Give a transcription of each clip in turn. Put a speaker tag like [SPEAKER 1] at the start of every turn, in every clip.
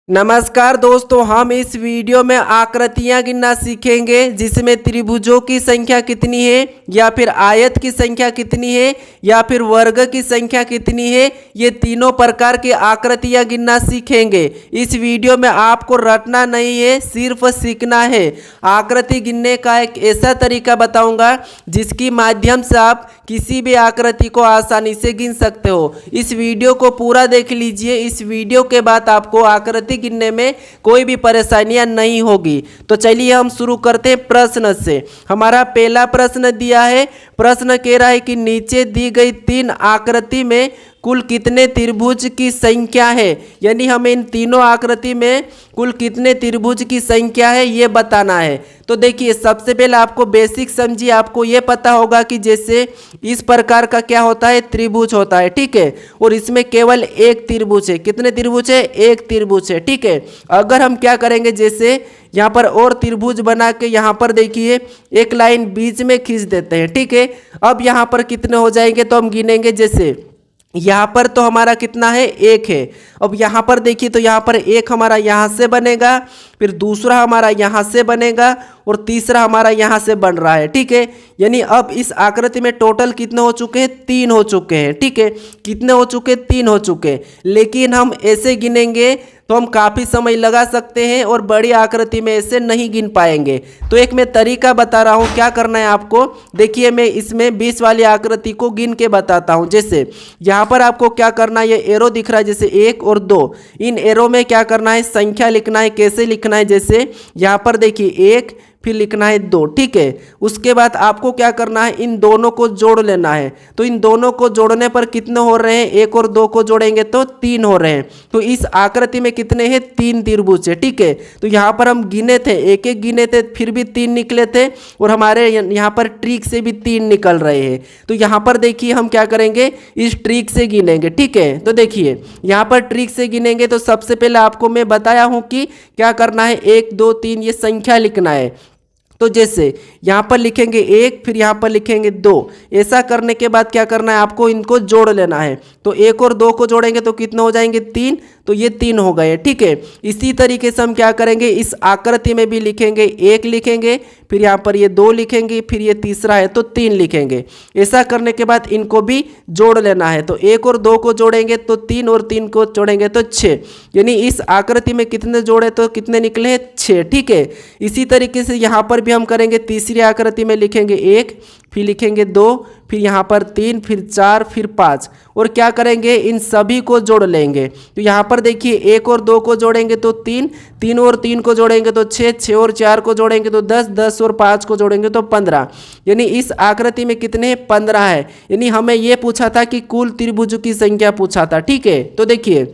[SPEAKER 1] नमस्कार दोस्तों, हम इस वीडियो में आकृतियां गिनना सीखेंगे जिसमें त्रिभुजों की संख्या कितनी है या फिर आयत की संख्या कितनी है या फिर वर्ग की संख्या कितनी है। ये तीनों प्रकार की आकृतियां गिनना सीखेंगे। इस वीडियो में आपको रटना नहीं है, सिर्फ सीखना है। आकृति गिनने का एक ऐसा तरीका बताऊंगा जिसकी माध्यम से आप किसी भी आकृति को आसानी से गिन सकते हो। इस वीडियो को पूरा देख लीजिए। इस वीडियो के बाद आपको आकृति गिनने में कोई भी परेशानियां नहीं होगी। तो चलिए हम शुरू करते हैं प्रश्न से। हमारा पहला प्रश्न दिया है। प्रश्न कह रहा है कि नीचे दी गई तीन आकृति में कुल कितने त्रिभुज की संख्या है, यानी हमें इन तीनों आकृति में कुल कितने त्रिभुज की संख्या है ये बताना है। तो देखिए, सबसे पहले आपको बेसिक समझिए, आपको ये पता होगा कि जैसे इस प्रकार का क्या होता है, त्रिभुज होता है, ठीक है। और इसमें केवल एक त्रिभुज है। कितने त्रिभुज है? एक त्रिभुज है, ठीक है। अगर हम क्या करेंगे, जैसे यहाँ पर और त्रिभुज बना के यहाँ पर देखिए एक लाइन बीच में खींच देते हैं, ठीक है। अब यहाँ पर कितने हो जाएंगे तो हम गिनेंगे। जैसे यहाँ पर तो हमारा कितना है, एक है। अब यहाँ पर देखिए तो यहाँ पर एक हमारा यहाँ से बनेगा, फिर दूसरा हमारा यहाँ से बनेगा और तीसरा हमारा यहाँ से बन रहा है, ठीक है। यानी अब इस आकृति में टोटल कितने हो चुके हैं? तीन हो चुके हैं, ठीक है। कितने हो चुके? तीन हो चुके। लेकिन हम ऐसे गिनेंगे तो हम काफ़ी समय लगा सकते हैं और बड़ी आकृति में ऐसे नहीं गिन पाएंगे। तो एक मैं तरीका बता रहा हूँ, क्या करना है आपको। देखिए, मैं इसमें 20 वाली आकृति को गिन के बताता हूँ। जैसे यहाँ पर आपको क्या करना है, ये एरो दिख रहा है जैसे 1 और 2, इन एरो में क्या करना है, संख्या लिखना है। कैसे लिखना है? जैसे यहाँ पर देखिए 1, फिर लिखना है 2, ठीक है। उसके बाद आपको क्या करना है, इन दोनों को जोड़ लेना है। तो इन दोनों को जोड़ने पर कितने हो रहे हैं? 1 और 2 को जोड़ेंगे तो 3 हो रहे हैं। तो इस आकृति में कितने हैं? 3 त्रिभुज है, ठीक है। तो यहाँ पर हम गिने थे, एक एक गिने थे, फिर भी 3 निकले थे और हमारे यहाँ पर ट्रिक से भी 3 निकल रहे हैं। तो यहाँ पर देखिए हम क्या करेंगे, इस ट्रिक से गिनेंगे, ठीक है। तो देखिए यहाँ पर ट्रिक से गिनेंगे तो सबसे पहले आपको मैं बताया हूँ कि क्या करना है, 1 2 3 ये संख्या लिखना है। तो जैसे यहाँ पर लिखेंगे 1, फिर यहाँ पर लिखेंगे 2। ऐसा करने के बाद क्या करना है, आपको इनको जोड़ लेना है। तो 1 और 2 को जोड़ेंगे तो कितने हो जाएंगे? 3। तो ये 3 हो गए, ठीक है। इसी तरीके से हम क्या करेंगे, इस आकृति में भी लिखेंगे 1 लिखेंगे, फिर यहाँ पर ये 2 लिखेंगे, फिर ये तीसरा है तो 3 लिखेंगे। ऐसा करने के बाद इनको भी जोड़ लेना है। तो 1 और 2 को जोड़ेंगे तो 3 और 3 को जोड़ेंगे तो 6। यानी इस आकृति में कितने जोड़े तो कितने निकले हैं? 6, ठीक है। इसी तरीके से यहाँ पर हम करेंगे, तीसरी आकृति में लिखेंगे 1, फिर लिखेंगे 2, फिर यहाँ पर 3, फिर 4, फिर 5 और क्या करेंगे, इन सभी को जोड़ लेंगे। तो यहाँ पर देखिए 1 और 2 को जोड़ेंगे तो 3, 3 और 3 को जोड़ेंगे तो 6, 6 और 4 को जोड़ेंगे तो 10, 10 और 5 को जोड़ेंगे तो 15। यानी इस आकृति में कितने? 15 है। यानी हमें ये पूछा था कि कुल त्रिभुज की संख्या पूछा था, ठीक है। तो देखिए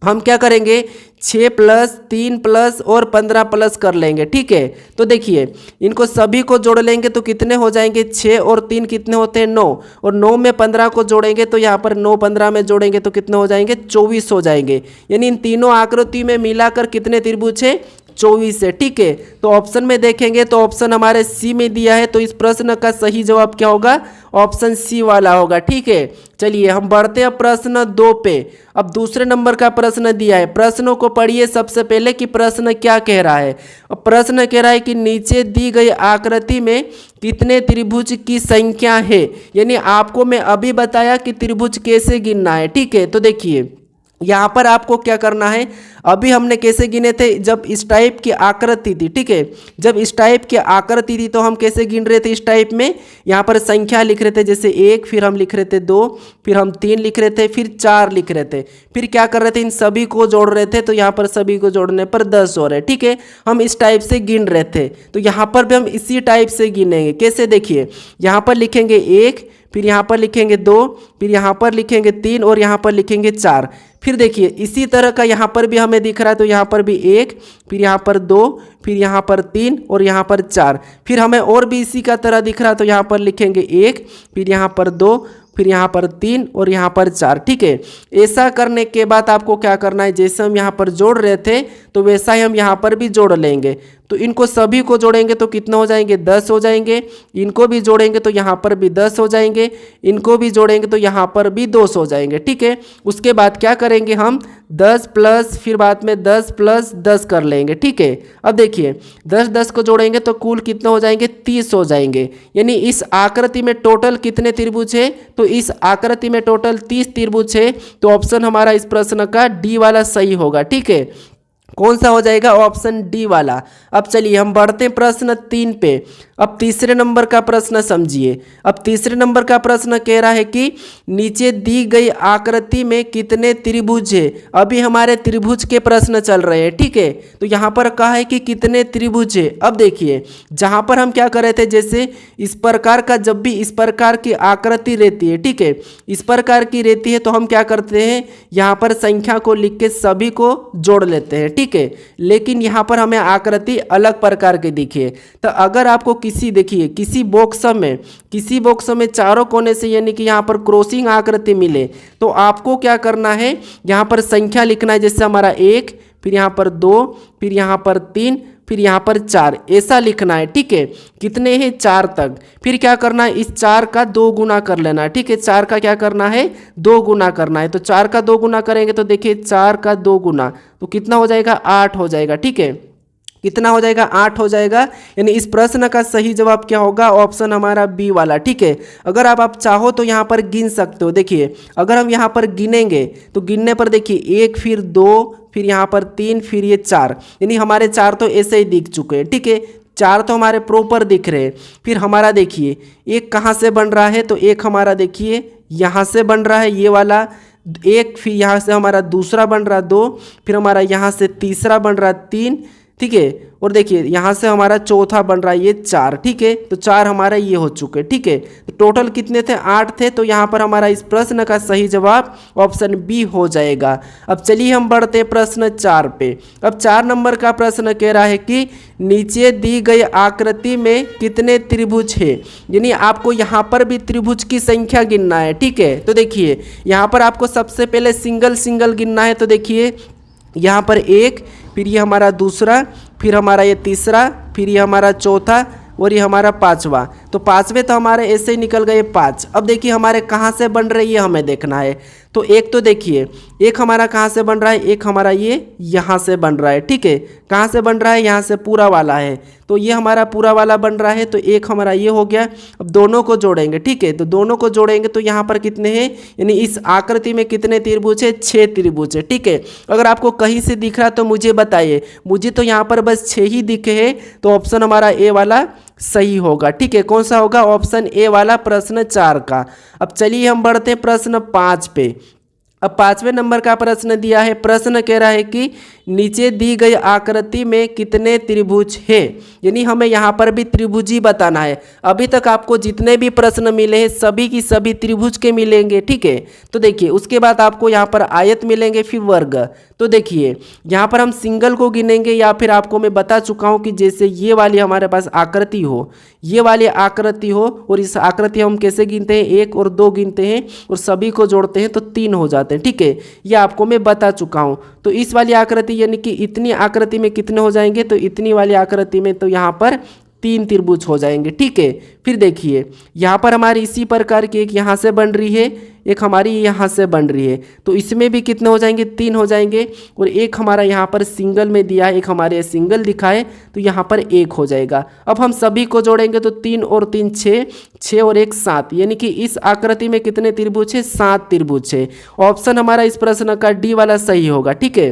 [SPEAKER 1] हम क्या करेंगे, 6 प्लस 3 प्लस और 15 प्लस कर लेंगे, ठीक है। तो देखिए इनको सभी को जोड़ लेंगे तो कितने हो जाएंगे, 6 और 3 कितने होते हैं? 9, और 9 में 15 को जोड़ेंगे तो यहाँ पर 9 15 में जोड़ेंगे तो कितने हो जाएंगे? 24 हो जाएंगे। यानी इन तीनों आकृति में मिलाकर कितने त्रिभुज है? 24 है, ठीक है। तो ऑप्शन में देखेंगे तो ऑप्शन हमारे सी में दिया है। तो इस प्रश्न का सही जवाब क्या होगा? ऑप्शन सी वाला होगा, ठीक है। चलिए हम बढ़ते हैं प्रश्न 2 पे। अब दूसरे नंबर का प्रश्न दिया है। प्रश्नों को पढ़िए सबसे पहले कि प्रश्न क्या कह रहा है। प्रश्न कह रहा है कि नीचे दी गई आकृति में कितने त्रिभुज की संख्या है। यानी आपको मैं अभी बताया कि त्रिभुज कैसे गिनना है, ठीक है। तो देखिए यहाँ पर आपको क्या करना है, अभी हमने कैसे गिने थे, जब इस टाइप की आकृति थी, ठीक है। जब इस टाइप की आकृति थी तो हम कैसे गिन रहे थे, इस टाइप में यहाँ पर संख्या लिख रहे थे। जैसे 1, फिर हम लिख रहे थे 2, फिर हम 3 लिख रहे थे, फिर 4 लिख रहे थे, फिर क्या कर रहे थे, इन सभी को जोड़ रहे थे। तो यहाँ पर सभी को जोड़ने पर 10 हो रहे, ठीक है। हम इस टाइप से गिन रहे थे। तो यहाँ पर भी हम इसी टाइप से गिनेंगे। कैसे? देखिए यहाँ पर लिखेंगे 1, फिर यहाँ पर लिखेंगे 2, फिर यहाँ पर लिखेंगे 3 और यहाँ पर लिखेंगे 4। फिर देखिए इसी तरह का यहाँ पर भी हमें दिख रहा है। तो यहाँ पर भी 1, फिर यहाँ पर 2, फिर यहाँ पर 3 और यहाँ पर 4। फिर हमें और भी इसी का तरह दिख रहा है। तो यहाँ पर लिखेंगे 1, फिर यहाँ पर 2, फिर यहाँ पर 3 और यहाँ पर 4, ठीक है। ऐसा करने के बाद आपको क्या करना है, जैसे हम यहाँ पर जोड़ रहे थे तो वैसा ही हम यहाँ पर भी जोड़ लेंगे। तो इनको सभी को जोड़ेंगे तो कितना हो जाएंगे, 10 हो जाएंगे। इनको भी जोड़ेंगे तो यहाँ पर भी 10 हो जाएंगे। इनको भी जोड़ेंगे तो यहाँ पर भी 200 हो जाएंगे। ठीक है, उसके बाद क्या करेंगे हम 10 प्लस फिर बाद में 10 प्लस 10 कर लेंगे। ठीक है, अब देखिए 10 को जोड़ेंगे तो कुल कितना हो जाएंगे, 30 हो जाएंगे। यानी इस आकृति में टोटल कितने त्रिभुज है, तो इस आकृति में टोटल 30 त्रिभुज है। तो ऑप्शन हमारा इस प्रश्न का डी वाला सही होगा। ठीक है, कौन सा हो जाएगा, ऑप्शन डी वाला। अब चलिए हम बढ़ते हैं प्रश्न 3 पे। अब तीसरे नंबर का प्रश्न समझिए। अब तीसरे नंबर का प्रश्न कह रहा है कि नीचे दी गई आकृति में कितने त्रिभुज है। अभी हमारे त्रिभुज के प्रश्न चल रहे हैं। ठीक है, तो यहाँ पर कहा है कि कितने त्रिभुज है। अब देखिए जहाँ पर हम क्या कर रहे थे, जैसे इस प्रकार का जब भी इस प्रकार की आकृति रहती है, ठीक है, इस प्रकार की रहती है तो हम क्या करते हैं, यहाँ पर संख्या को लिख के सभी को जोड़ लेते हैं। ठीक है, लेकिन यहाँ पर हमें आकृति अलग प्रकार की दिखी है। तो अगर आपको देखिए किसी बॉक्स में चारों कोने से यानी कि यहाँ पर क्रॉसिंग आकृति मिले तो आपको क्या करना है, यहाँ पर संख्या लिखना है। जैसे हमारा 1, फिर यहाँ पर 2, फिर यहाँ पर 3, फिर यहाँ पर 4, ऐसा लिखना है। ठीक है, कितने हैं, 4 तक। फिर क्या करना है, इस 4 का 2 गुना कर लेना है। ठीक है, 4 का क्या करना है, 2 गुना करना है। तो 4 का 2 गुना करेंगे तो देखिए 4 का 2 गुना तो कितना हो जाएगा, 8 हो जाएगा। ठीक है, कितना हो जाएगा, 8 हो जाएगा। यानी इस प्रश्न का सही जवाब क्या होगा, ऑप्शन हमारा बी वाला। ठीक है, अगर आप चाहो तो यहाँ पर गिन सकते हो। देखिए अगर हम यहाँ पर गिनेंगे तो गिनने पर देखिए 1, फिर 2, फिर यहाँ पर 3, फिर ये 4, यानी हमारे 4 तो ऐसे ही दिख चुके हैं। ठीक है, 4 तो हमारे प्रॉपर दिख रहे हैं। फिर हमारा देखिए एक कहाँ से बन रहा है, तो एक हमारा देखिए यहाँ से बन रहा है ये वाला एक, फिर यहाँ से हमारा दूसरा बन रहा 2, फिर हमारा यहाँ से तीसरा बन रहा 3। ठीक है, और देखिए यहाँ से हमारा चौथा बन रहा है ये 4। ठीक है, तो 4 हमारा ये हो चुके। ठीक है, तो टोटल कितने थे, 8 थे। तो यहाँ पर हमारा इस प्रश्न का सही जवाब ऑप्शन बी हो जाएगा। अब चलिए हम बढ़ते हैं प्रश्न 4 पे। अब 4 नंबर का प्रश्न कह रहा है कि नीचे दी गई आकृति में कितने त्रिभुज है। यानी आपको यहाँ पर भी त्रिभुज की संख्या गिनना है। ठीक है, तो देखिए यहाँ पर आपको सबसे पहले सिंगल गिनना है। तो देखिए यहाँ पर 1, फिर ये हमारा दूसरा, फिर हमारा ये तीसरा, फिर ये हमारा चौथा और ये हमारा 5वां। तो 5वें तो हमारे ऐसे ही निकल गए 5। अब देखिए हमारे कहाँ से बन रही है हमें देखना है। तो एक तो देखिए एक हमारा कहाँ से बन रहा है, एक हमारा ये यहाँ से बन रहा है। ठीक है, कहाँ से बन रहा है, यहाँ से पूरा वाला है। तो ये हमारा पूरा वाला बन रहा है। तो एक हमारा ये हो गया। अब दोनों को जोड़ेंगे। ठीक है, तो दोनों को जोड़ेंगे तो यहाँ पर कितने हैं, यानी इस आकृति में कितने त्रिभुज है, 6 त्रिभुज है। ठीक है, अगर आपको कहीं से दिख रहा तो मुझे बताइए। मुझे तो यहाँ पर बस 6 ही दिखे हैं। तो ऑप्शन हमारा ए वाला सही होगा। ठीक है, कौन सा होगा, ऑप्शन ए वाला प्रश्न 4 का। अब चलिए हम बढ़ते हैं प्रश्न 5 पे। अब 5वें नंबर का प्रश्न दिया है। प्रश्न कह रहा है कि नीचे दी गई आकृति में कितने त्रिभुज है। यानी हमें यहाँ पर भी त्रिभुज ही बताना है। अभी तक आपको जितने भी प्रश्न मिले हैं सभी की सभी त्रिभुज के मिलेंगे। ठीक है, तो देखिए उसके बाद आपको यहाँ पर आयत मिलेंगे, फिर वर्ग। तो देखिए यहाँ पर हम सिंगल को गिनेंगे या फिर आपको मैं बता चुका हूँ कि जैसे ये वाली हमारे पास आकृति हो, ये वाली आकृति हो, और इस आकृति हम कैसे गिनते हैं, 1 और 2 गिनते हैं और सभी को जोड़ते हैं तो 3 हो जाते हैं। ठीक है, ये आपको मैं बता चुका हूँ। तो इस वाली आकृति यानी कि इतनी आकृति में कितने हो जाएंगे, तो इतनी वाली आकृति में तो यहाँ पर 3 त्रिभुज हो जाएंगे। ठीक है, फिर देखिए यहाँ पर हमारी इसी प्रकार की एक यहाँ से बन रही है, एक हमारी यहाँ से बन रही है। तो इसमें भी कितने हो जाएंगे, 3 हो जाएंगे। और एक हमारा यहाँ पर सिंगल में दिया है, एक हमारे सिंगल दिखा है, तो यहाँ पर 1 हो जाएगा। अब हम सभी को जोड़ेंगे तो 3 और 3 6, 6 और 1 7, यानी कि इस आकृति में कितने त्रिभुज है, 7 त्रिभुज है। ऑप्शन हमारा इस प्रश्न का डी वाला सही होगा। ठीक है,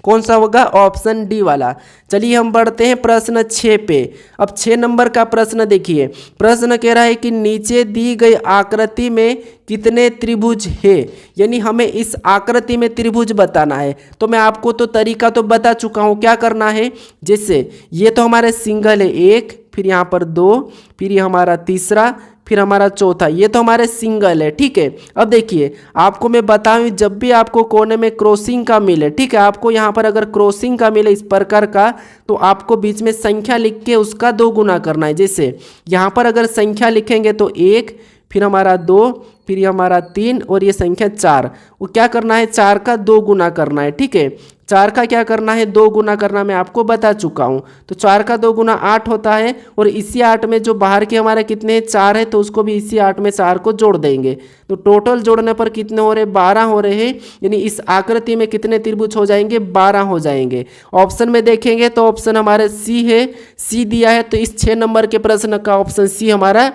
[SPEAKER 1] कौन सा होगा, ऑप्शन डी वाला। चलिए हम बढ़ते हैं प्रश्न 6 पे। अब 6 नंबर का प्रश्न देखिए। प्रश्न कह रहा है कि नीचे दी गई आकृति में कितने त्रिभुज है। यानी हमें इस आकृति में त्रिभुज बताना है। तो मैं आपको तो तरीका तो बता चुका हूँ, क्या करना है। जैसे ये तो हमारे सिंगल है 1, फिर यहाँ पर 2, फिर ये हमारा तीसरा, फिर हमारा चौथा, ये तो हमारे सिंगल है। ठीक है, अब देखिए आपको मैं बताऊं, जब भी आपको कोने में क्रॉसिंग का मिले, ठीक है, आपको यहाँ पर अगर क्रॉसिंग का मिले इस प्रकार का, तो आपको बीच में संख्या लिख के उसका 2 गुना करना है। जैसे यहाँ पर अगर संख्या लिखेंगे तो 1, फिर हमारा 2, फिर ये हमारा 3 और ये संख्या 4। वो क्या करना है, 4 का 2 गुना करना है। ठीक है, 4 का क्या करना है, 2 गुना करना, मैं आपको बता चुका हूँ। तो 4 का 2 गुना 8 होता है, और इसी 8 में जो बाहर के हमारे कितने 4 है, तो उसको भी इसी 8 में 4 को जोड़ देंगे। तो टोटल जोड़ने पर कितने हो रहे, 12 हो रहे हैं। यानी इस आकृति में कितने त्रिभुज हो जाएंगे, 12 हो जाएंगे। ऑप्शन में देखेंगे तो ऑप्शन हमारे सी है, सी दिया है, तो इस 6 नंबर के प्रश्न का ऑप्शन सी हमारा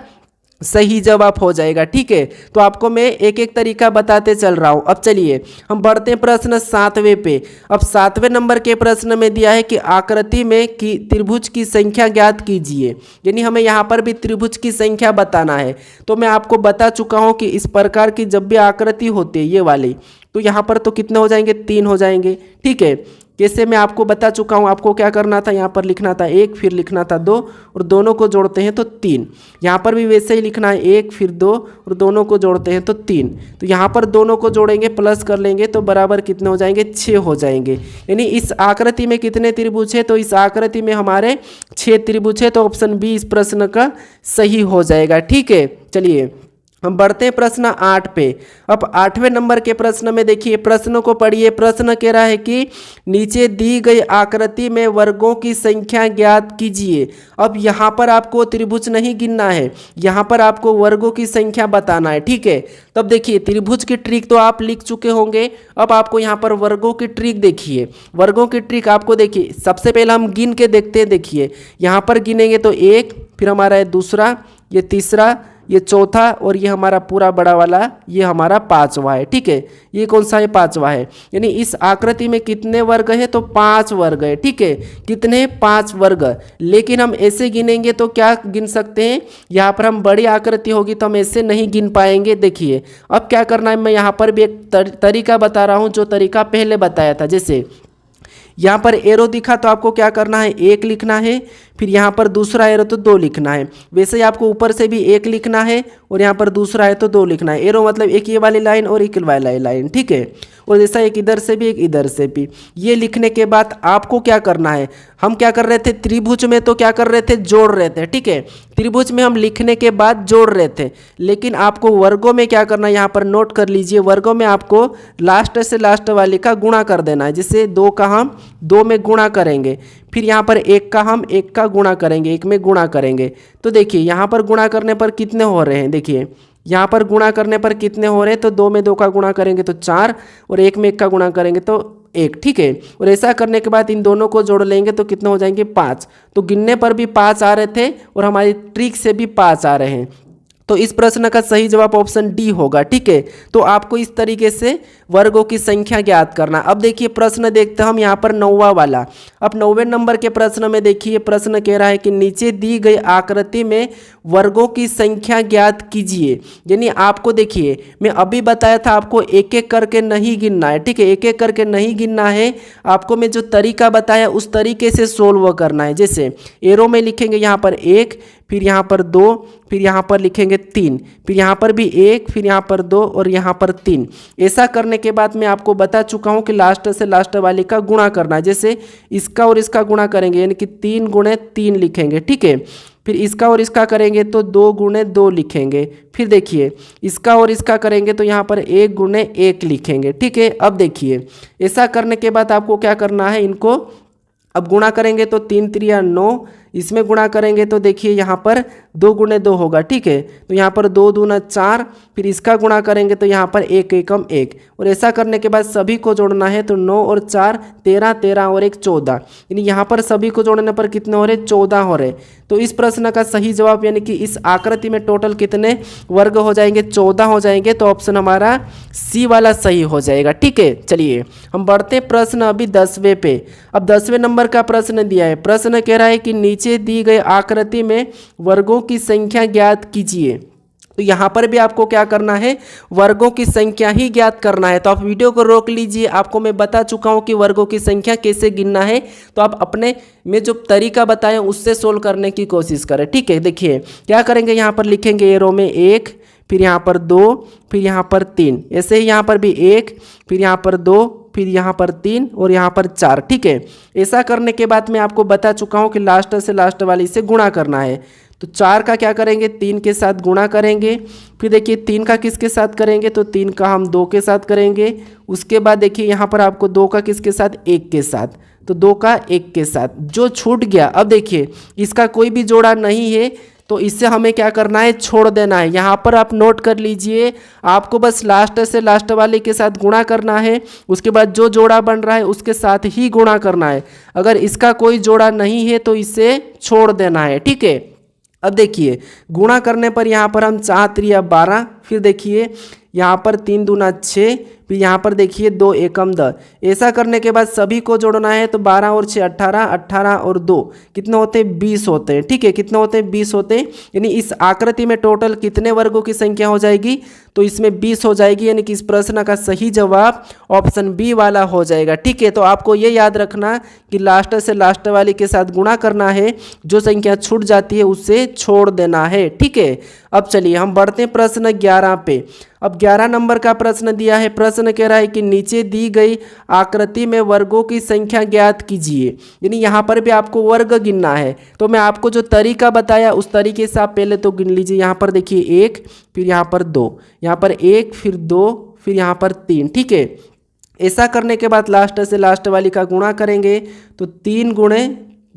[SPEAKER 1] सही जवाब हो जाएगा। ठीक है, तो आपको मैं एक एक तरीका बताते चल रहा हूँ। अब चलिए हम बढ़ते हैं प्रश्न 7वें पे। अब 7वें नंबर के प्रश्न में दिया है कि आकृति में कि त्रिभुज की संख्या ज्ञात कीजिए। यानी हमें यहाँ पर भी त्रिभुज की संख्या बताना है। तो मैं आपको बता चुका हूँ कि इस प्रकार की जब भी आकृति होती है ये वाली, तो यहाँ पर तो कितने हो जाएंगे, 3 हो जाएंगे। ठीक है, कैसे मैं आपको बता चुका हूँ। आपको क्या करना था, यहाँ पर लिखना था 1, फिर लिखना था 2, और दोनों को जोड़ते हैं तो 3। यहाँ पर भी वैसे ही लिखना है 1, फिर 2, और दोनों को जोड़ते हैं तो 3। तो यहाँ पर दोनों को जोड़ेंगे, प्लस कर लेंगे तो बराबर कितने हो जाएंगे, 6 हो जाएंगे। यानी इस आकृति में कितने त्रिभुज है, तो इस आकृति में हमारे 6 त्रिभुज है। तो ऑप्शन बी इस प्रश्न का सही हो जाएगा। ठीक है, चलिए हम बढ़ते हैं प्रश्न 8 पे। अब 8वें नंबर के प्रश्न में देखिए, प्रश्न को पढ़िए। प्रश्न कह रहा है कि नीचे दी गई आकृति में वर्गों की संख्या ज्ञात कीजिए। अब यहाँ पर आपको त्रिभुज नहीं गिनना है, यहाँ पर आपको वर्गों की संख्या बताना है। ठीक है, तब देखिए त्रिभुज की ट्रिक तो आप लिख चुके होंगे। अब आपको यहाँ पर वर्गों की ट्रिक देखिए। वर्गों की ट्रिक आपको देखिए, सबसे पहले हम गिन के देखते हैं। देखिए यहाँ पर गिनेंगे तो 1, फिर हमारा है दूसरा, ये तीसरा, ये चौथा, और ये हमारा पूरा बड़ा वाला ये हमारा 5वां है। ठीक है, ये कौन सा है, 5वां है। यानी इस आकृति में कितने वर्ग है, तो 5 वर्ग है। ठीक है, कितने, 5 वर्ग। लेकिन हम ऐसे गिनेंगे तो क्या गिन सकते हैं, यहाँ पर हम बड़ी आकृति होगी तो हम ऐसे नहीं गिन पाएंगे। देखिए अब क्या करना है, मैं यहाँ पर भी एक तरीका बता रहा हूँ, जो तरीका पहले बताया था। जैसे यहाँ पर एरो दिखा तो आपको क्या करना है, 1 लिखना है, फिर यहाँ पर दूसरा एरो तो 2 लिखना है। वैसे ही आपको ऊपर से भी 1 लिखना है, और यहाँ पर दूसरा है तो 2 लिखना है। एरो मतलब एक ये वाली लाइन और एक वाली लाइन। ठीक है, और जैसा एक इधर से भी एक इधर से भी। ये लिखने के बाद आपको क्या करना है, हम क्या कर रहे थे, त्रिभुज में तो क्या कर रहे थे, जोड़ रहे थे। ठीक है, त्रिभुज में हम लिखने के बाद जोड़ रहे थे, लेकिन आपको वर्गों में क्या करना है, यहाँ पर नोट कर लीजिए। वर्गों में आपको लास्ट से लास्ट वाले का गुणा कर देना है। जैसे 2 का हम 2 में गुणा करेंगे, फिर यहाँ पर 1 का हम 1 का गुणा करेंगे, 1 में गुणा करेंगे। तो देखिए यहाँ पर गुणा करने पर कितने हो रहे हैं, देखिए यहाँ पर गुणा करने पर कितने हो रहे हैं, तो 2 में 2 का गुणा करेंगे तो 4, और 1 में 1 का गुणा करेंगे तो 1। ठीक है, और ऐसा करने के बाद इन दोनों को जोड़ लेंगे तो कितने हो जाएंगे, 5। तो गिनने पर भी 5 आ रहे थे, और हमारी ट्रिक से भी 5 आ रहे हैं। तो इस प्रश्न का सही जवाब ऑप्शन डी होगा। ठीक है, तो आपको इस तरीके से वर्गों की संख्या ज्ञात करना। अब देखिए प्रश्न देखते हैं हम यहाँ पर 9वां वाला। अब 9वें नंबर के प्रश्न में देखिए, प्रश्न कह रहा है कि नीचे दी गई आकृति में वर्गों की संख्या ज्ञात कीजिए। यानी आपको देखिए, मैं अभी बताया था आपको एक एक करके नहीं गिनना है। ठीक है, एक एक करके नहीं गिनना है, आपको मैं जो तरीका बताया उस तरीके से सोल्व करना है। जैसे एरो में लिखेंगे यहाँ पर 1, फिर यहाँ पर 2, फिर यहाँ पर लिखेंगे 3, फिर यहाँ पर भी 1, फिर यहाँ पर 2, और यहाँ पर 3। ऐसा करने के बाद मैं आपको बता चुका हूँ कि लास्ट से लास्ट वाले का गुणा करना है। जैसे इसका और इसका गुणा करेंगे, यानी कि 3 गुणे 3 लिखेंगे। ठीक है, फिर इसका और इसका करेंगे तो 2 गुणे 2 लिखेंगे। फिर देखिए इसका और इसका करेंगे तो यहाँ पर 1 गुणे 1 लिखेंगे। ठीक है, अब देखिए ऐसा करने के बाद आपको क्या करना है, इनको अब गुणा करेंगे तो 3 3 9, इसमें गुणा करेंगे तो देखिए यहाँ पर 2 गुणे 2 होगा। ठीक है, तो यहाँ पर 2 दूना 4, फिर इसका गुणा करेंगे तो यहाँ पर 1 एकम 1, और ऐसा करने के बाद सभी को जोड़ना है तो 9 और 4 13, 13 और 1 14। यानी यहाँ पर सभी को जोड़ने पर कितने हो रहे, 14 हो रहे। तो इस प्रश्न का सही जवाब यानी कि इस आकृति में टोटल कितने वर्ग हो जाएंगे, 14 हो जाएंगे। तो ऑप्शन हमारा सी वाला सही हो जाएगा। ठीक है, चलिए हम बढ़ते हैं प्रश्न अभी 10वें पे। अब 10वें नंबर का प्रश्न दिया है। प्रश्न कह रहा है कि नीचे दी गई आकृति में वर्गों की संख्या ज्ञात कीजिए। तो यहाँ पर भी आपको क्या करना है, वर्गों की संख्या ही ज्ञात करना है। तो आप वीडियो को रोक लीजिए, आपको मैं बता चुका हूँ कि वर्गों की संख्या कैसे गिनना है। तो आप अपने में जो तरीका बताया उससे सोल्व करने की कोशिश करें। ठीक है, देखिए क्या करेंगे, यहाँ पर लिखेंगे एरो में 1, फिर यहाँ पर 2, फिर यहाँ पर 3, ऐसे ही यहाँ पर भी 1, फिर यहाँ पर 2, फिर यहाँ पर 3 और यहाँ पर 4। ठीक है, ऐसा करने के बाद मैं आपको बता चुका हूँ कि लास्ट से लास्ट वाली से गुणा करना है। तो 4 का क्या करेंगे 3 के साथ गुणा करेंगे। फिर देखिए 3 का किसके साथ करेंगे तो 3 का हम 2 के साथ करेंगे। उसके बाद देखिए यहाँ पर आपको 2 का किसके साथ 1 के साथ, तो 2 का 1 के साथ जो छूट गया। अब देखिए इसका कोई भी जोड़ा नहीं है तो इससे हमें क्या करना है छोड़ देना है। यहाँ पर आप नोट कर लीजिए, आपको बस लास्ट से लास्ट वाले के साथ गुणा करना है, उसके बाद जो जोड़ा बन रहा है उसके साथ ही गुणा करना है। अगर इसका कोई जोड़ा नहीं है तो इसे छोड़ देना है, ठीक है। अब देखिए गुणा करने पर यहाँ पर हम 4 त्रिया 12, फिर देखिए यहाँ पर 3 दूना 6, फिर यहाँ पर देखिए 2 एकम 10। ऐसा करने के बाद सभी को जोड़ना है तो 12 और 6 18, 18 और 2 कितने होते हैं 20 होते हैं, ठीक है। कितने होते हैं 20 होते हैं, यानी इस आकृति में टोटल कितने वर्गों की संख्या हो जाएगी तो इसमें 20 हो जाएगी, यानी कि इस प्रश्न का सही जवाब ऑप्शन बी वाला हो जाएगा, ठीक है। तो आपको ये याद रखना कि लास्ट से लास्ट वाले के साथ गुणा करना है, जो संख्या छूट जाती है उससे छोड़ देना है, ठीक है। अब चलिए हम बढ़ते हैं प्रश्न 11 पे। अब 11 नंबर का प्रश्न दिया है। प्रश्न कह रहा है कि नीचे दी गई आकृति में वर्गों की संख्या ज्ञात कीजिए, यानी यहाँ पर भी आपको वर्ग गिनना है। तो मैं आपको जो तरीका बताया उस तरीके से आप पहले तो गिन लीजिए। यहाँ पर देखिए 1, फिर यहाँ पर 2, यहाँ पर 1, फिर 2, फिर यहाँ पर 3, ठीक है। ऐसा करने के बाद लास्ट से लास्ट वाली का गुणा करेंगे तो 3 गुणे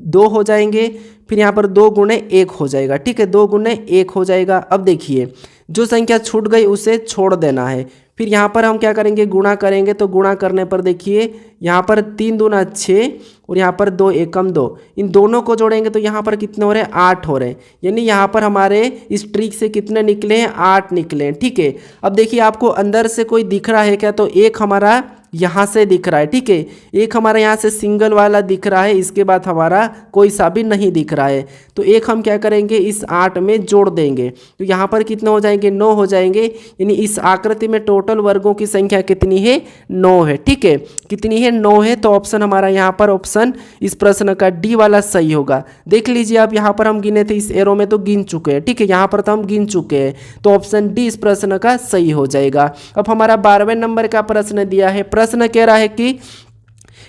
[SPEAKER 1] 2 हो जाएंगे, फिर यहाँ पर 2 गुणे 1 हो जाएगा, ठीक है। 2 गुणे 1 हो जाएगा। अब देखिए जो संख्या छूट गई उसे छोड़ देना है। फिर यहाँ पर हम क्या करेंगे गुणा करेंगे, तो गुणा करने पर देखिए यहाँ पर 3 दूना 6 और यहाँ पर 2 एकम 2, इन दोनों को जोड़ेंगे तो यहाँ पर कितने हो रहे हैं 8 हो रहे हैं, यानी यहाँ पर हमारे इस ट्रिक से कितने निकले हैं 8 निकले हैं, ठीक है। अब देखिए आपको अंदर से कोई दिख रहा है क्या, तो एक हमारा यहाँ से दिख रहा है, ठीक है। एक हमारा यहाँ से सिंगल वाला दिख रहा है, इसके बाद हमारा कोई सा भी नहीं दिख रहा है। तो एक हम क्या करेंगे इस 8 में जोड़ देंगे तो यहाँ पर कितने हो जाएंगे 9 हो जाएंगे, यानी इस आकृति में टोटल वर्गों की संख्या कितनी है 9 है, ठीक है। कितनी है 9 है। तो ऑप्शन हमारा यहाँ पर ऑप्शन इस प्रश्न का डी वाला सही होगा। देख लीजिए आप यहाँ पर हम गिने थे इस एरो में तो गिन चुके हैं, ठीक है। यहाँ पर तो हम गिन चुके हैं, तो ऑप्शन डी इस प्रश्न का सही हो जाएगा। अब हमारा 12वें नंबर का प्रश्न दिया है। प्रश्न कह रहा है कि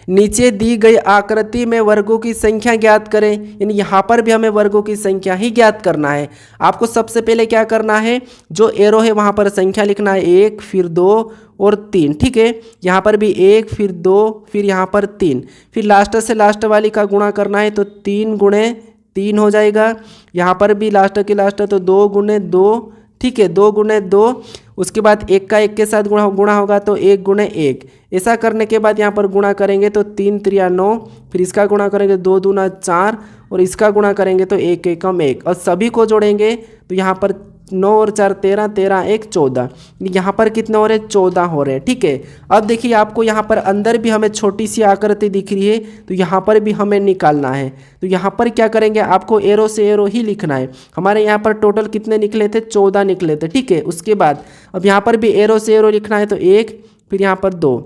[SPEAKER 1] नीचे दी गई आकृति में वर्गों की संख्या ज्ञात करें, यानी यहाँ पर भी हमें वर्गों की संख्या ही ज्ञात करना है। आपको सबसे पहले क्या करना है, जो एरो है वहाँ पर संख्या लिखना है 1, फिर 2 और 3, ठीक है। यहाँ पर भी 1, फिर 2, फिर यहाँ पर 3, फिर लास्ट से लास्ट वाली का गुणा करना है तो 3 गुणे 3 हो जाएगा। यहाँ पर भी लास्ट के लास्ट तो 2 गुणे 2, ठीक है। 2 गुणे 2, उसके बाद 1 का 1 के साथ गुणा होगा तो 1 गुणे 1। ऐसा करने के बाद यहाँ पर गुणा करेंगे तो 3 त्रिया 9, फिर इसका गुणा करेंगे 2 दूना 4 और इसका गुणा करेंगे तो 1 एकम 1 और सभी को जोड़ेंगे तो यहाँ पर 9 और 4 13, 13 1 14, यहाँ पर कितने हो रहे 14 हो रहे हैं, ठीक है। अब देखिए आपको यहाँ पर अंदर भी हमें छोटी सी आकृति दिख रही है तो यहाँ पर भी हमें निकालना है। तो यहाँ पर क्या करेंगे आपको एरो से एरो ही लिखना है। हमारे यहाँ पर टोटल कितने निकले थे 14 निकले थे, ठीक है। उसके बाद अब यहाँ पर भी एरो से एरो लिखना है तो 1, फिर यहाँ पर 2,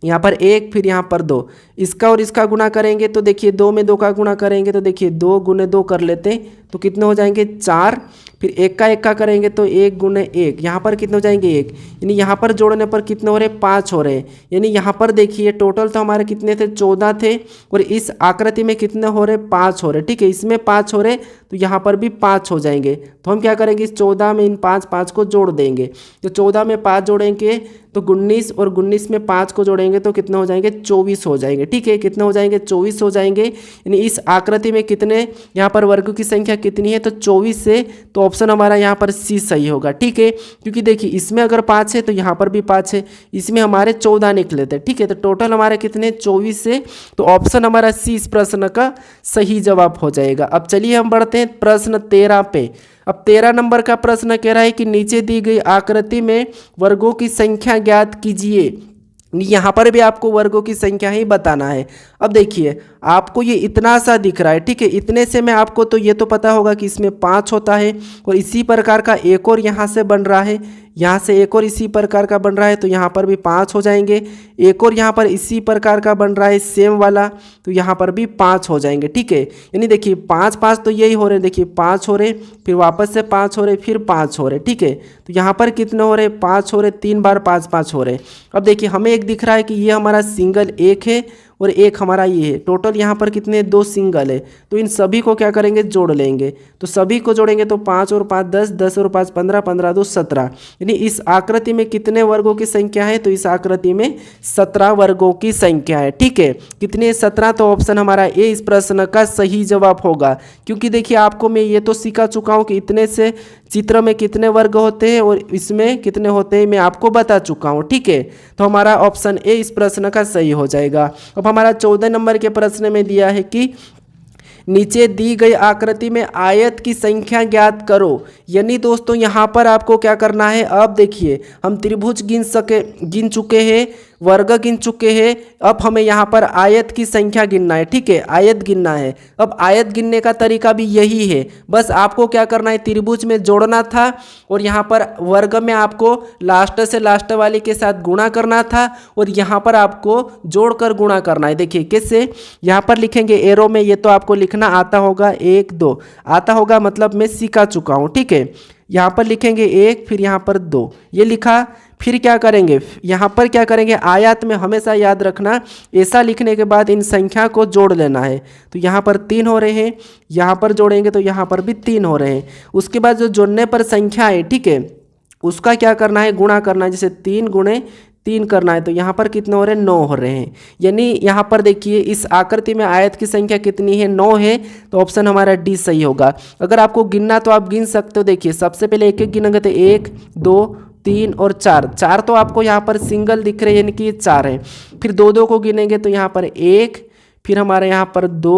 [SPEAKER 1] यहाँ पर 1, फिर यहाँ पर 2, इसका और इसका गुणा करेंगे तो देखिए 2 में 2 का गुणा करेंगे तो देखिए 2 गुणे 2 कर लेते हैं तो कितने हो जाएंगे 4, फिर 1 का 1 का करेंगे तो 1 गुणे 1, यहाँ पर कितने हो जाएंगे 1, यानी यहाँ पर जोड़ने पर कितने हो रहे 5 हो रहे हैं। यानी यहाँ पर देखिए टोटल तो हमारे कितने थे 14 थे और इस आकृति में कितने हो रहे 5 हो रहे, ठीक है। इसमें 5 हो रहे तो यहाँ पर भी 5 हो जाएंगे। तो हम क्या करेंगे इस 14 में इन 5 को जोड़ देंगे। तो 14 में 5 जोड़ेंगे तो 19 और 19 में 5 को जोड़ेंगे तो कितने हो जाएंगे 24 हो जाएंगे, ठीक है। कितने हो जाएंगे 24 हो जाएंगे। यानी इस आकृति में कितने यहाँ पर वर्गों की संख्या कितनी है तो 24 से, तो ऑप्शन हमारा यहाँ पर सी सही होगा, ठीक है। क्योंकि देखिए इसमें अगर 5 है तो यहाँ पर भी 5 है, इसमें हमारे 14 निकले थे, ठीक है। तो टोटल हमारे कितने 24 से, तो ऑप्शन हमारा सी इस प्रश्न का सही जवाब हो जाएगा। अब चलिए हम बढ़ते हैं प्रश्न 13 पे। अब 13 नंबर का प्रश्न कह रहा है कि नीचे दी गई आकृति में वर्गों की संख्या ज्ञात कीजिए। यहाँ पर भी आपको वर्गों की संख्या ही बताना है। अब देखिए आपको ये इतना सा दिख रहा है, ठीक है। इतने से में आपको तो ये तो पता होगा कि इसमें 5 होता है और इसी प्रकार का एक और यहाँ से बन रहा है, यहाँ से एक और इसी प्रकार का बन रहा है तो यहाँ पर भी 5 हो जाएंगे। एक और यहाँ पर इसी प्रकार का बन रहा है सेम वाला तो यहाँ पर भी 5 हो जाएंगे, ठीक है। यानी देखिए 5 5 तो यही हो रहे हैं, देखिए 5 हो रहे, फिर वापस से 5 हो रहे, फिर 5 हो रहे, ठीक है। तो यहाँ पर कितने हो रहे 5 हो रहे, 3 बार 5 5 हो रहे। अब देखिए हमें एक दिख रहा है कि ये हमारा सिंगल 1 है और एक हमारा ये है। टोटल यहाँ पर कितने, 2 सिंगल है। तो इन सभी को क्या करेंगे, जोड़ लेंगे। तो सभी को जोड़ेंगे तो 5 और 5 10, 10 और 5 15, 15 2 17। यानी इस आकृति में कितने वर्गों की संख्या है, तो इस आकृति में 17 वर्गों की संख्या है। ठीक है, कितने, 17। तो ऑप्शन हमारा ए इस प्रश्न का सही जवाब होगा। क्योंकि देखिए आपको मैं ये तो सिखा चुका हूँ कि इतने से चित्र में कितने वर्ग होते हैं और इसमें कितने होते हैं, मैं आपको बता चुका हूँ। ठीक है, तो हमारा ऑप्शन ए इस प्रश्न का सही हो जाएगा। अब हमारा 14 नंबर के प्रश्न में दिया है कि नीचे दी गई आकृति में आयत की संख्या ज्ञात करो। यानी दोस्तों यहाँ पर आपको क्या करना है, अब देखिए हम त्रिभुज गिन चुके हैं, वर्ग गिन चुके हैं, अब हमें यहाँ पर आयत की संख्या गिनना है। ठीक है, आयत गिनना है। अब आयत गिनने का तरीका भी यही है, बस आपको क्या करना है, त्रिभुज में जोड़ना था और यहाँ पर वर्ग में आपको लास्ट से लास्ट वाले के साथ गुणा करना था और यहाँ पर आपको जोड़कर गुणा करना है। देखिए कैसे, यहाँ पर लिखेंगे एरो में, ये तो आपको लिखना आता होगा, 1 2 आता होगा, मतलब मैं सिखा चुका हूँ। ठीक है, यहाँ पर लिखेंगे 1, फिर यहाँ पर 2, ये लिखा। फिर क्या करेंगे, यहाँ पर क्या करेंगे, आयत में हमेशा याद रखना, ऐसा लिखने के बाद इन संख्या को जोड़ लेना है। तो यहाँ पर 3 हो रहे हैं, यहाँ पर जोड़ेंगे तो यहाँ पर भी 3 हो रहे हैं। उसके बाद जो जोड़ने पर संख्या है, ठीक है, उसका क्या करना है, गुणा करना है। जैसे 3 गुणे 3 करना है, तो यहाँ पर कितने हो रहे हैं, 9 हो रहे हैं। यानी यहाँ पर देखिए इस आकृति में आयत की संख्या कितनी है, 9 है। तो ऑप्शन हमारा डी सही होगा। अगर आपको गिनना तो आप गिन सकते हो। देखिए सबसे पहले एक एक गिनेंगे तो 1 2 3 और 4, 4 तो आपको यहाँ पर सिंगल दिख रहे हैं, यानी कि 4 है। फिर 2 2 को गिनेंगे तो यहाँ पर 1, फिर हमारे यहाँ पर 2,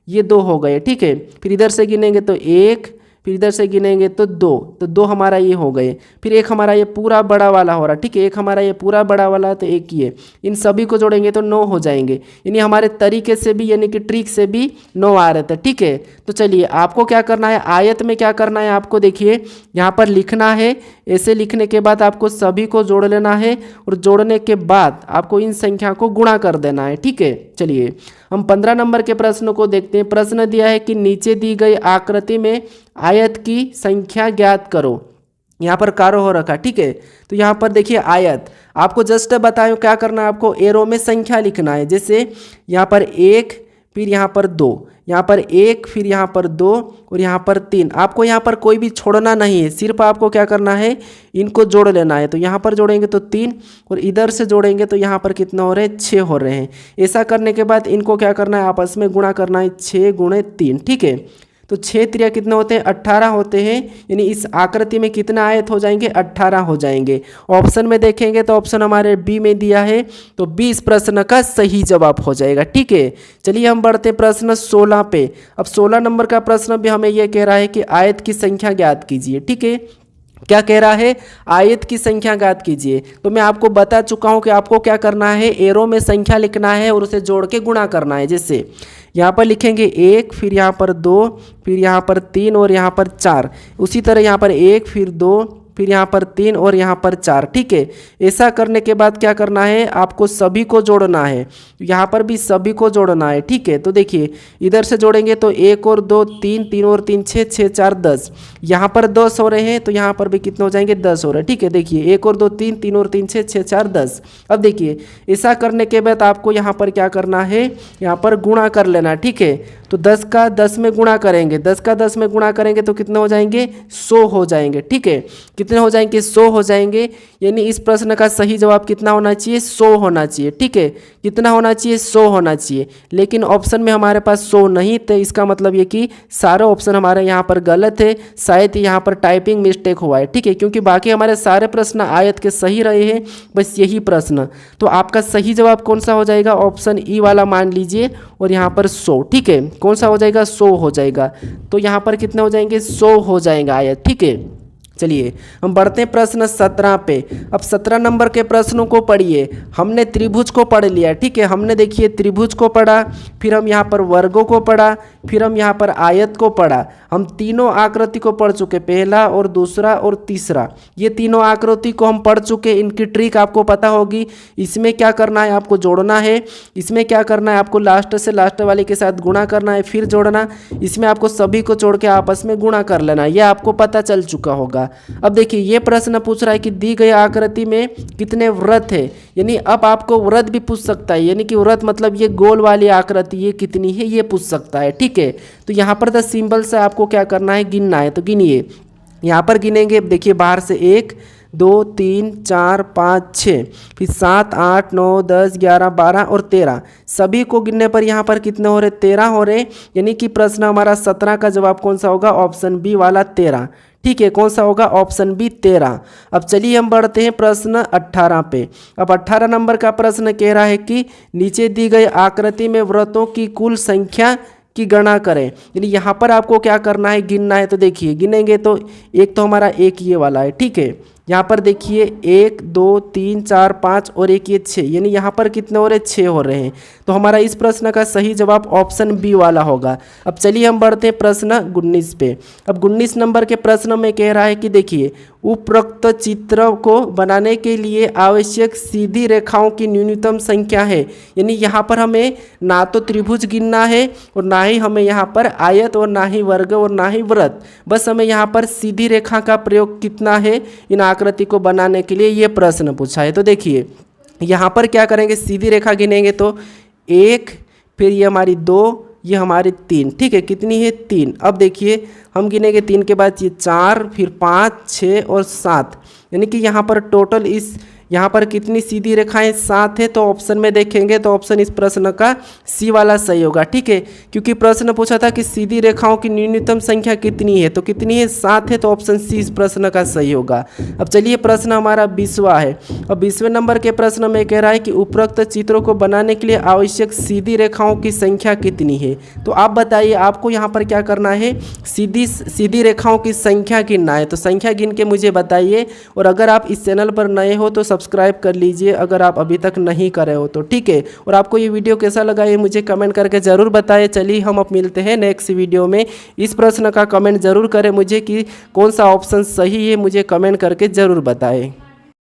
[SPEAKER 1] ये 2 हो गए। ठीक है, फिर इधर से गिनेंगे तो 1, फिर इधर से गिनेंगे तो 2, तो 2 हमारा ये हो गए। फिर एक हमारा ये पूरा बड़ा वाला हो रहा, ठीक है, एक हमारा ये पूरा बड़ा वाला तो एक ये, इन सभी को जोड़ेंगे तो 9 हो जाएंगे। यानी हमारे तरीके से भी, यानी कि ट्रिक से भी 9 आ रहे थे। ठीक है, तो चलिए आपको क्या करना है, आयत में क्या करना है, आपको देखिए यहाँ पर लिखना है। ऐसे लिखने के बाद आपको सभी को जोड़ लेना है और जोड़ने के बाद आपको इन संख्या को गुणा कर देना है। ठीक है, चलिए हम 15 नंबर के प्रश्न को देखते हैं। प्रश्न दिया है कि नीचे दी गई आकृति में आयत की संख्या ज्ञात करो। यहाँ पर कारो हो रखा। ठीक है, तो यहाँ पर देखिए आयत, आपको जस्ट बताओ क्या करना है, आपको एरो में संख्या लिखना है। जैसे यहाँ पर 1, फिर यहाँ पर 2, यहाँ पर 1, फिर यहाँ पर 2 और यहाँ पर 3। आपको यहाँ पर कोई भी छोड़ना नहीं है, सिर्फ आपको क्या करना है, इनको जोड़ लेना है। तो यहाँ पर जोड़ेंगे तो 3 और इधर से जोड़ेंगे तो यहाँ पर कितना हो रहे हैं, 6 हो रहे हैं। ऐसा करने के बाद इनको क्या करना है, आपस में गुणा करना है, 6 गुणे 3। ठीक है, तो 6 3 कितने होते हैं, 18 होते हैं। यानी इस आकृति में कितना आयत हो जाएंगे, 18 हो जाएंगे। ऑप्शन में देखेंगे तो ऑप्शन हमारे बी में दिया है, तो बी इस प्रश्न का सही जवाब हो जाएगा। ठीक है, चलिए हम बढ़ते हैं प्रश्न 16 पे। अब 16 नंबर का प्रश्न भी हमें यह कह रहा है कि आयत की संख्या ज्ञात कीजिए। ठीक है, क्या कह रहा है, आयत की संख्या ज्ञात कीजिए। तो मैं आपको बता चुका हूं कि आपको क्या करना है, एरो में संख्या लिखना है और उसे जोड़ के गुणा करना है। जैसे यहाँ पर लिखेंगे 1, फिर यहाँ पर 2, फिर यहाँ पर 3 और यहाँ पर 4। उसी तरह यहाँ पर 1, फिर 2, फिर यहाँ पर 3 और यहाँ पर 4। ठीक है, ऐसा करने के बाद क्या करना है, आपको सभी को जोड़ना है। यहाँ पर भी सभी को जोड़ना है। ठीक है, तो देखिए इधर से जोड़ेंगे तो 1 और 2 3, 3 और 3 6, 6 4 10। यहाँ पर 10 हो रहे हैं, तो यहाँ पर भी कितने हो जाएंगे, 10 हो रहे हैं। ठीक है, देखिए 1 और 2 3, 3 और 3 6, 6 4 10। अब देखिए ऐसा करने के बाद आपको यहाँ पर क्या करना है, यहाँ पर गुणा कर लेना। ठीक है, तो 10 का 10 में गुणा करेंगे, 10 का 10 में गुणा करेंगे तो कितने हो जाएंगे, 100 हो जाएंगे। ठीक है, कितने हो जाएंगे, 100 हो जाएंगे। यानी इस प्रश्न का सही जवाब कितना होना चाहिए, 100 होना चाहिए। ठीक है, कितना होना चाहिए, 100 होना चाहिए। लेकिन ऑप्शन में हमारे पास 100 नहीं थे, इसका मतलब ये कि सारे ऑप्शन हमारे यहाँ पर गलत है। शायद यहाँ पर टाइपिंग मिस्टेक हुआ है। ठीक है, क्योंकि बाकी हमारे सारे प्रश्न आयत के सही रहे हैं, बस यही प्रश्न। तो आपका सही जवाब कौन सा हो जाएगा, ऑप्शन ई वाला मान लीजिए और यहाँ पर 100। ठीक है, कौन सा हो जाएगा, 100 हो जाएगा। तो यहाँ पर कितने हो जाएंगे, 100 हो जाएगा आयत। ठीक है, चलिए हम बढ़ते हैं प्रश्न 17 पे। अब 17 नंबर के प्रश्नों को पढ़िए। हमने त्रिभुज को पढ़ लिया। ठीक है, हमने देखिए त्रिभुज को पढ़ा, फिर हम यहाँ पर वर्गों को पढ़ा, फिर हम यहाँ पर आयत को पढ़ा। हम तीनों आकृति को पढ़ चुके, पहला और दूसरा और तीसरा, ये तीनों आकृति को हम पढ़ चुके। इनकी ट्रिक आपको पता होगी। इसमें क्या करना है, आपको जोड़ना है। इसमें क्या करना है, आपको लास्ट से लास्ट वाले के साथ गुणा करना है, फिर जोड़ना। इसमें आपको सभी को जोड़ के आपस में गुणा कर लेना, यह आपको पता चल चुका होगा। होगा। अब देखिए ये प्रश्न पूछ रहा है कि दी गई आकृति में कितने वृत्त है, यानी अब आपको वृत्त भी पूछ सकता है, यानी कि वृत्त मतलब ये गोल वाली आकृति ये कितनी है ये पूछ सकता है। ठीक है, तो यहाँ पर द सिंबल से आपको क्या करना है, गिनना है। तो गिनिए, यहाँ पर गिनेंगे, देखिए बाहर से 1 2 3 4 5 6, फिर 7 8 9 10 11 12 और 13, सभी को गिनने पर यहाँ पर कितने हो रहे, 13 हो रहे, यानी कि प्रश्न हमारा 17 का जवाब कौन सा होगा, ऑप्शन बी वाला 13। ठीक है, कौन सा होगा, ऑप्शन बी 13। अब चलिए हम बढ़ते हैं प्रश्न 18 पे। अब 18 नंबर का प्रश्न कह रहा है कि नीचे दी गई आकृति में वृत्तों की कुल संख्या की गणना करें, यानी यहाँ पर आपको क्या करना है, गिनना है। तो देखिए गिनेंगे तो एक तो हमारा एक ये वाला है। ठीक है, यहाँ पर देखिए 1 2 3 4 5 और एक ये 6, यानी यहाँ पर कितने हो रहे, 6 हो रहे हैं। तो हमारा इस प्रश्न का सही जवाब ऑप्शन बी वाला होगा। अब चलिए हम बढ़ते हैं प्रश्न 19 पे। अब 19 नंबर के प्रश्न में कह रहा है कि देखिए उपरोक्त चित्र को बनाने के लिए आवश्यक सीधी रेखाओं की न्यूनतम संख्या है, यानी यहाँ पर हमें ना तो त्रिभुज गिनना है और ना ही हमें यहाँ पर आयत और ना ही वर्ग और ना ही वृत्त, बस हमें यहाँ पर सीधी रेखा का प्रयोग कितना है इन आकृति को बनाने के लिए, ये प्रश्न पूछा है। तो देखिए यहाँ पर क्या करेंगे, सीधी रेखा गिनेंगे तो 1, फिर ये हमारी 2, ये हमारी 3। ठीक है, कितनी है, 3। अब देखिए हम गिनेंगे 3 के बाद ये 4, फिर 5 6 और 7, यानी कि यहाँ पर टोटल इस यहाँ पर कितनी सीधी रेखाएं, 7 है। तो ऑप्शन में देखेंगे तो ऑप्शन इस प्रश्न का सी वाला सही होगा। ठीक है, क्योंकि प्रश्न पूछा था कि सीधी रेखाओं की न्यूनतम संख्या कितनी है, तो कितनी है, 7 है। तो ऑप्शन सी इस प्रश्न का सही होगा। अब चलिए प्रश्न हमारा 20वां है। अब 20वें नंबर के प्रश्न में कह रहा है कि उपरोक्त चित्रों को बनाने के लिए आवश्यक सीधी रेखाओं की संख्या कितनी है। तो आप बताइए, आपको यहाँ पर क्या करना है, सीधी रेखाओं की संख्या गिनना है। तो संख्या गिन के मुझे बताइए, और अगर आप इस चैनल पर नए हो तो सब्सक्राइब कर लीजिए अगर आप अभी तक नहीं करे हो तो। ठीक है, और आपको ये वीडियो कैसा लगा ये मुझे कमेंट करके ज़रूर बताएं। चलिए हम अब मिलते हैं नेक्स्ट वीडियो में। इस प्रश्न का कमेंट ज़रूर करें मुझे कि कौन सा ऑप्शन सही है, मुझे कमेंट करके ज़रूर बताएं।